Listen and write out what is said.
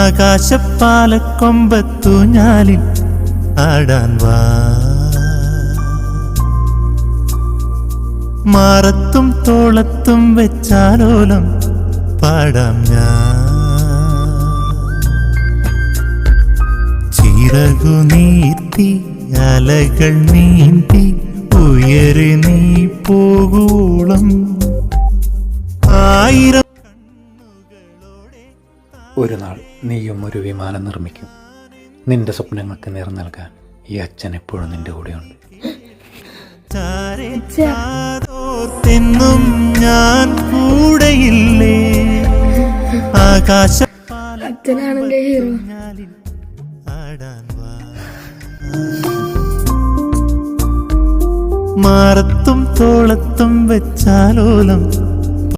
ആകാശപ്പാലക്കൊമ്പത്തൂഞ്ഞാലിൽ ആടാൻ വാ. മാറത്തും തോളത്തും വെച്ചാലോലം പാടാം ഞാൻ. ചിറകു നീട്ടി അലകൾ നീന്തി ഉയരെ നീ പോകൂളം ആയിരം. ഒരു നാൾ നീയും ഒരു വിമാനം നിർമ്മിക്കും. നിന്റെ സ്വപ്നങ്ങൾക്ക് നിറം നൽകാൻ ഈ അച്ഛൻ എപ്പോഴും നിന്റെ കൂടെയുണ്ട്. ും ഞാൻ കൂടെയില്ലേ. അച്ഛനാണെന്റെ ഹീറോ. മാറത്തും തോളത്തും വെച്ചാലോലം